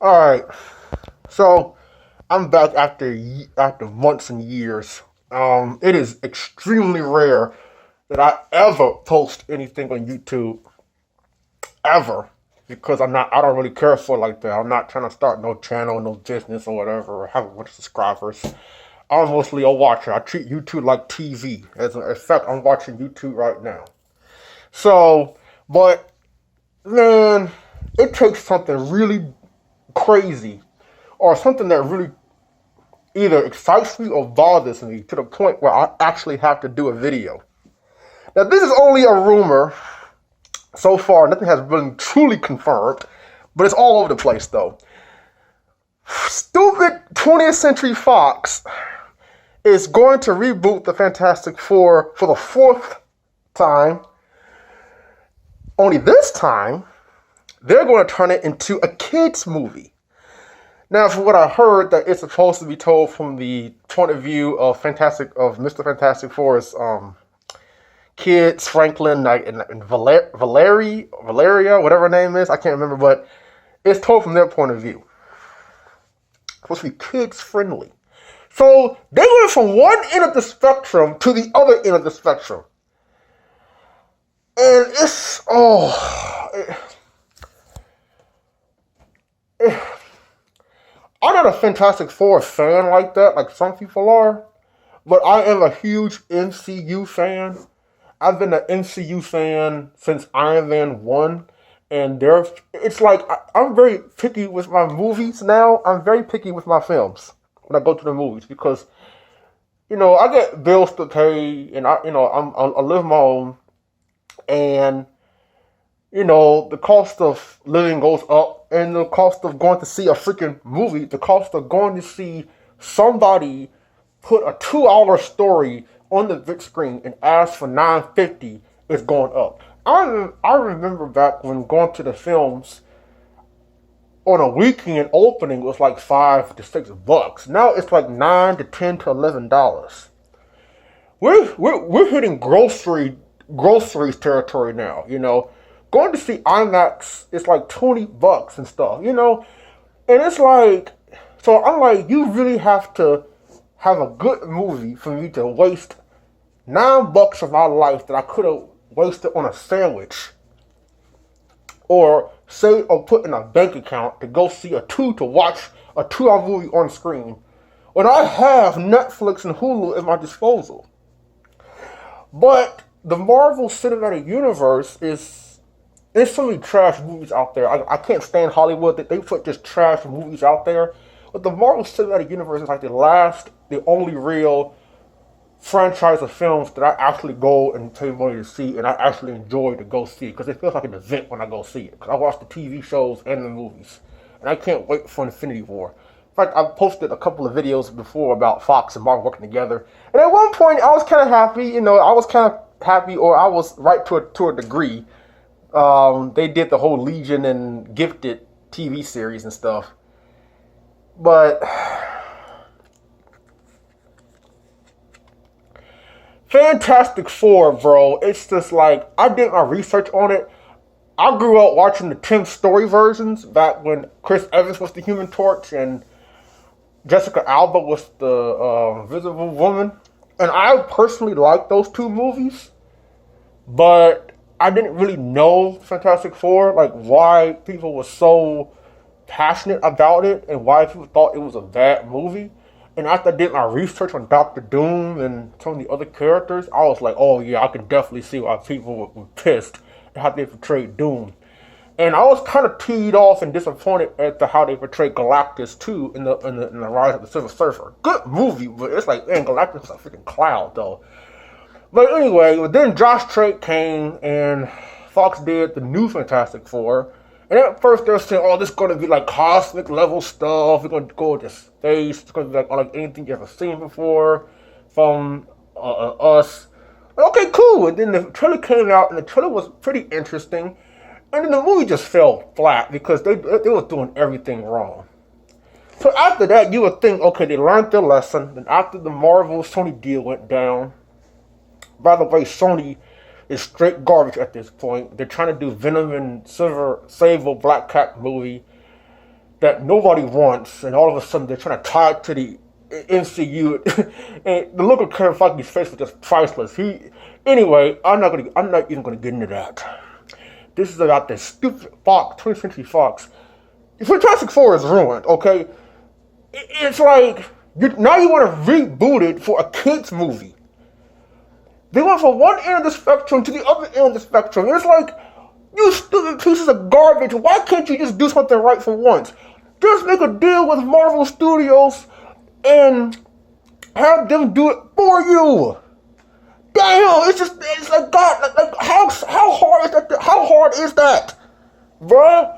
All right, so I'm back after months and years. It is extremely rare that I ever post anything on YouTube ever because I don't really care for it like that. I'm not trying to start no channel, no business or whatever, or have a bunch of subscribers. I'm mostly a watcher. I treat YouTube like TV. As a fact, I'm watching YouTube right now. So, but man, it takes something really crazy or something that really either excites me or bothers me to the point where I actually have to do a video. Now, this is only a rumor so far. Nothing has been truly confirmed, but it's all over the place, though. Stupid 20th Century Fox is going to reboot the Fantastic Four for the fourth time. Only this time, they're going to turn it into a kids' movie. Now, from what I heard, that it's supposed to be told from the point of view of Mr. Fantastic Four's kids, Franklin and Valeria, whatever her name is, I can't remember, but it's told from their point of view. It's supposed to be kids friendly. So they went from one end of the spectrum to the other end of the spectrum, and it's I'm not a Fantastic Four fan like that, like some people are, but I am a huge MCU fan. I've been an MCU fan since Iron Man 1, and it's like I'm very picky with my movies now. I'm very picky with my films when I go to the movies because, I get bills to pay, and I live my own, and the cost of living goes up, and the cost of going to see a freaking movie, the cost of going to see somebody put a 2-hour story on the big screen and ask for $9.50 is going up. I remember back when going to the films on a weekend opening was like $5 to $6. Now it's like $9 to $10 to $11. We're hitting groceries territory now. Going to see IMAX is like $20 and stuff. And it's like, so I'm like, you really have to have a good movie for me to waste $9 of my life that I could have wasted on a sandwich, or put in a bank account to go see to watch a 2-hour movie on screen when I have Netflix and Hulu at my disposal. But the Marvel Cinematic Universe there's so many trash movies out there. I can't stand Hollywood. They put just trash movies out there. But the Marvel Cinematic Universe is like the only real franchise of films that I actually go and pay money to see, and I actually enjoy to go see, because it feels like an event when I go see it. Because I watch the TV shows and the movies, and I can't wait for Infinity War. In fact, I posted a couple of videos before about Fox and Marvel working together, and at one point I was kind of happy. I was kind of happy, or I was right to a degree. They did the whole Legion and Gifted TV series and stuff, but Fantastic Four, bro, it's just like, I did my research on it. I grew up watching the Tim Story versions back when Chris Evans was the Human Torch and Jessica Alba was the Invisible Woman. And I personally liked those two movies, but I didn't really know Fantastic Four, like why people were so passionate about it and why people thought it was a bad movie. And after I did my research on Doctor Doom and some of the other characters, I was like, oh yeah, I can definitely see why people were pissed at how they portrayed Doom. And I was kind of teed off and disappointed at how they portrayed Galactus too in the Rise of the Silver Surfer. Good movie, but it's like, man, Galactus is a freaking cloud though. But anyway, then Josh Trank came and Fox did the new Fantastic Four. And at first they were saying, oh, this is going to be like cosmic level stuff. We're going to go into space. It's going to be like anything you ever seen before from us. Okay, cool. And then the trailer came out, and the trailer was pretty interesting. And then the movie just fell flat because they were doing everything wrong. So after that, you would think, okay, they learned their lesson. And after the Marvel-Sony deal went down, by the way, Sony is straight garbage at this point. They're trying to do Venom and Sable Black Cat movie. that nobody wants, and all of a sudden they're trying to tie it to the MCU. And the look of Kevin Feige's face was just priceless. Anyway, I'm not even gonna get into that. This is about this stupid Fox, 20th Century Fox. Fantastic Four is ruined. Okay, it's like now you want to reboot it for a kids movie. They went from one end of the spectrum to the other end of the spectrum. It's like, you stupid pieces of garbage. Why can't you just do something right for once? Just make a deal with Marvel Studios and have them do it for you. Damn, it's like God, like how hard is that? How hard is that, bruh?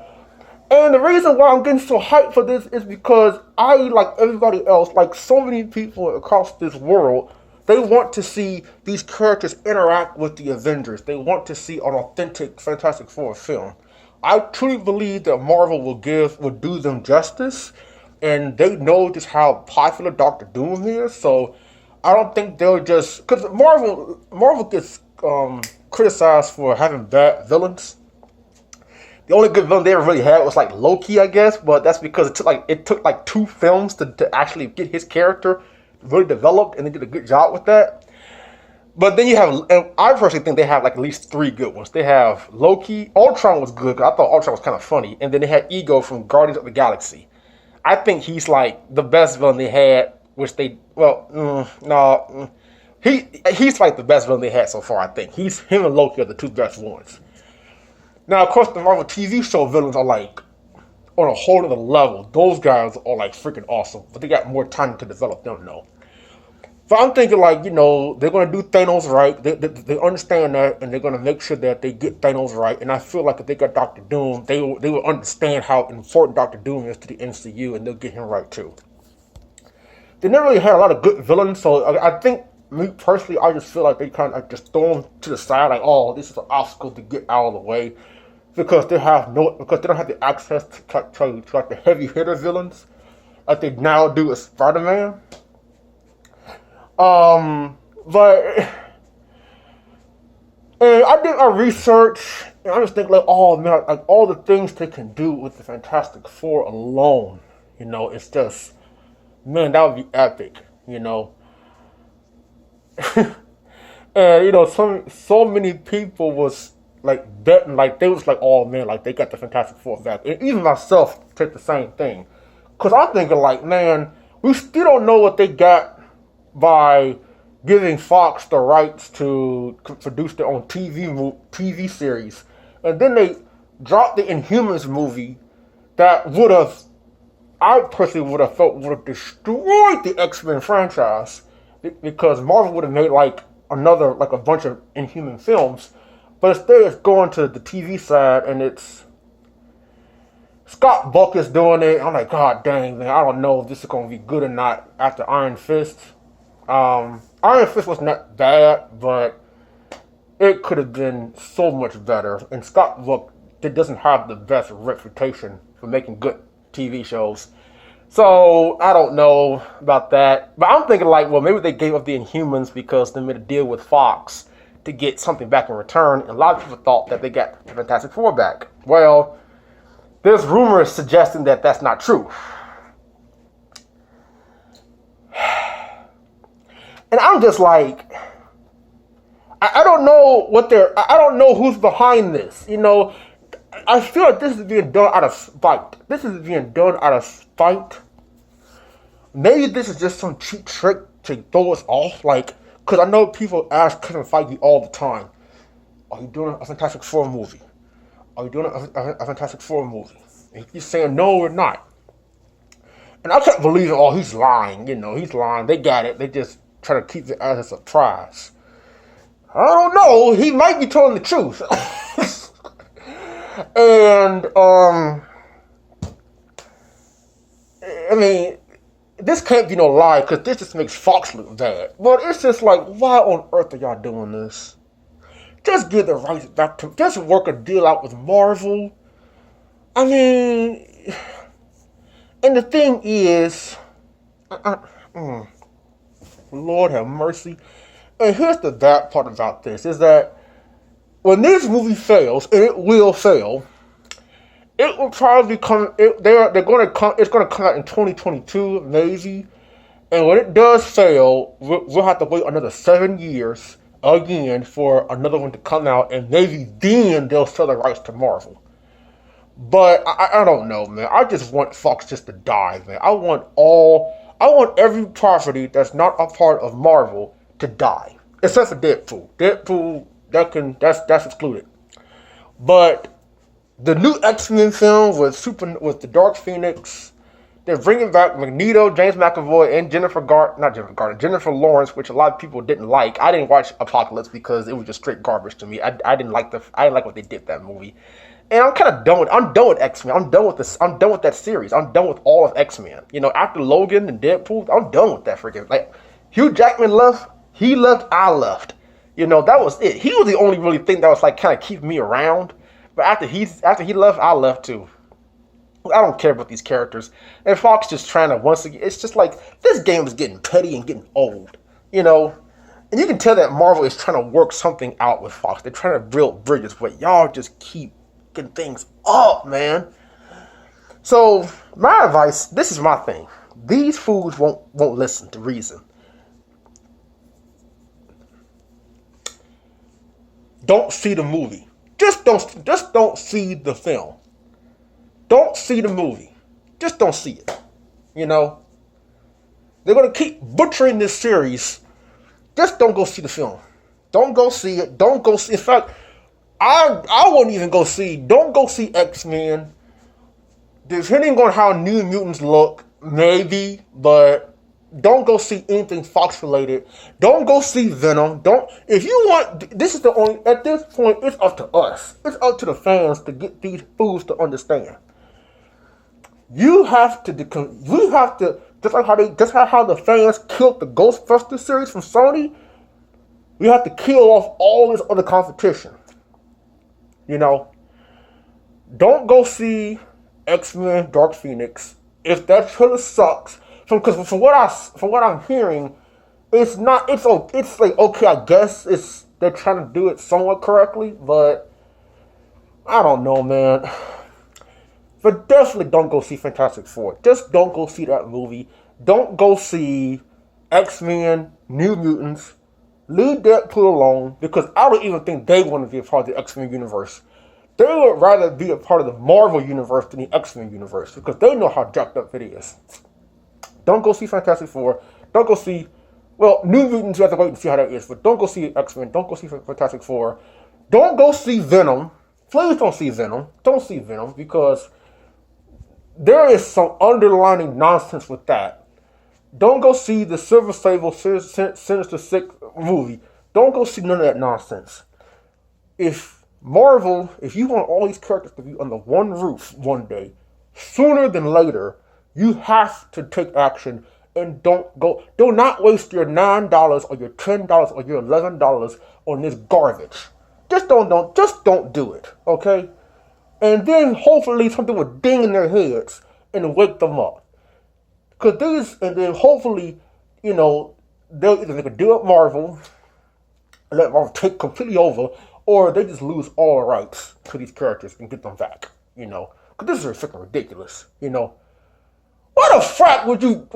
And the reason why I'm getting so hyped for this is because I, like everybody else, like so many people across this world, they want to see these characters interact with the Avengers. They want to see an authentic Fantastic Four film. I truly believe that Marvel will do them justice, and they know just how popular Doctor Doom is. So I don't think they'll just, because Marvel gets criticized for having bad villains. The only good villain they ever really had was like Loki, I guess, but that's because it took like 2 films to actually get his character really developed, and they did a good job with that. But then you have, and I personally think they have like at least 3 good ones. They have Loki. Ultron was good, because I thought Ultron was kind of funny. And then they had Ego from Guardians of the Galaxy. I think he's like the best villain they had, which they, he's like the best villain they had so far, I think. Him and Loki are the 2 best ones. Now, of course, the Marvel TV show villains are like on a whole other level. Those guys are like freaking awesome, but they got more time to develop them, though. So I'm thinking, like, they're going to do Thanos right. They understand that, and they're going to make sure that they get Thanos right. And I feel like if they got Doctor Doom, they will understand how important Doctor Doom is to the MCU, and they'll get him right, too. They never really had a lot of good villains, so I think, me personally, I just feel like they kind of like just throw them to the side, like, oh, this is an obstacle to get out of the way. Because they don't have the access to like the heavy hitter villains like they now do with Spider-Man. But and I did my research, and I just think like, oh man, like all the things they can do with the Fantastic Four alone, it's just, man, that would be epic, And so many people was like betting, like they was like, oh man, like they got the Fantastic Four back. And even myself said the same thing. Cause I'm thinking like, man, we still don't know what they got by giving Fox the rights to produce their own TV series. And then they dropped the Inhumans movie that I personally would have destroyed the X-Men franchise, because Marvel would have made like a bunch of Inhuman films. But instead, it's going to the TV side, and it's Scott Buck is doing it. I'm like, God dang, man, I don't know if this is going to be good or not after Iron Fist. Iron Fist was not bad, but it could have been so much better. And Scott Buck doesn't have the best reputation for making good TV shows. So, I don't know about that. But I'm thinking like, well, maybe they gave up the Inhumans because they made a deal with Fox to get something back in return. And a lot of people thought that they got the Fantastic Four back. Well, there's rumors suggesting that that's not true. And I'm just like, I don't know I don't know who's behind this. I feel like this is being done out of spite. Maybe this is just some cheap trick to throw us off. Like, because I know people ask Kevin Feige all the time, are you doing a Fantastic Four movie? Are you doing a Fantastic Four movie? And he's saying, no, we're not. And I kept believing, oh, he's lying. He's lying. They got it. They just try to keep it as a surprise. I don't know. He might be telling the truth. And, I mean, this can't be no lie, because this just makes Fox look bad. But it's just like, why on earth are y'all doing this? Just give the rights back to, just work a deal out with Marvel. I mean, and the thing is, Lord have mercy. And here's the bad part about this, is that when this movie fails, and it will fail, It will probably come. They're going to come. It's going to come out in 2022, maybe. And when it does fail, we'll have to wait another 7 years again for another one to come out, and maybe then they'll sell the rights to Marvel. But I don't know, man. I just want Fox just to die, man. I want every property that's not a part of Marvel to die, except for Deadpool. Deadpool that's excluded. But the new X-Men film with the Dark Phoenix. They're bringing back Magneto, James McAvoy, and Jennifer Lawrence, which a lot of people didn't like. I didn't watch Apocalypse because it was just straight garbage to me. I didn't like what they did that movie, and I'm kind of done with. I'm done with X-Men. I'm done with this. I'm done with that series. I'm done with all of X-Men. You know, after Logan and Deadpool, I'm done with that freaking. Like, Hugh Jackman left. He left. I left. You know, that was it. He was the only really thing that was like kind of keeping me around. But after he left, I left too. I don't care about these characters. And Fox just trying to, once again, it's just like, this game is getting petty and getting old, you know? And you can tell that Marvel is trying to work something out with Fox. They're trying to build bridges, but y'all just keep getting things up, man. So, my advice, this is my thing. These fools won't listen to reason. Don't see the movie. Just don't see the film. Don't see the movie. Just don't see it. You know? They're going to keep butchering this series. Just don't go see the film. Don't go see it. Don't go see... In fact, I wouldn't even go see... Don't go see X-Men. Depending on how New Mutants look, maybe, but don't go see anything Fox related. Don't go see Venom. Don't... If you want... This is the only... At this point, it's up to us. It's up to the fans to get these fools to understand. You have to, just like how the fans killed the Ghostbusters series from Sony, we have to kill off all this other competition. You know, don't go see X-Men Dark Phoenix if that trailer sucks. Because from what I'm hearing, it's not. It's like, okay, I guess they're trying to do it somewhat correctly, but I don't know, man. But definitely don't go see Fantastic Four. Just don't go see that movie. Don't go see X-Men, New Mutants. Leave Deadpool alone, because I don't even think they want to be a part of the X-Men universe. They would rather be a part of the Marvel universe than the X-Men universe, because they know how jacked up it is. Don't go see Fantastic Four. Don't go see... Well, New Mutants, you have to wait and see how that is, but don't go see X-Men. Don't go see Fantastic Four. Don't go see Venom. Please don't see Venom. Don't see Venom, because... there is some underlining nonsense with that. Don't go see the Silver Sable Sinister Six movie. Don't go see none of that nonsense. If you want all these characters to be under one roof one day, sooner than later, you have to take action and do not waste your $9 or your $10 or your $11 on this garbage. Just don't do it, okay? And then hopefully something will ding in their heads and wake them up. And then hopefully, you know, they could do it Marvel, and let Marvel take completely over, or they just lose all the rights to these characters and get them back, you know. Because this is freaking ridiculous, you know. Why the frack would you...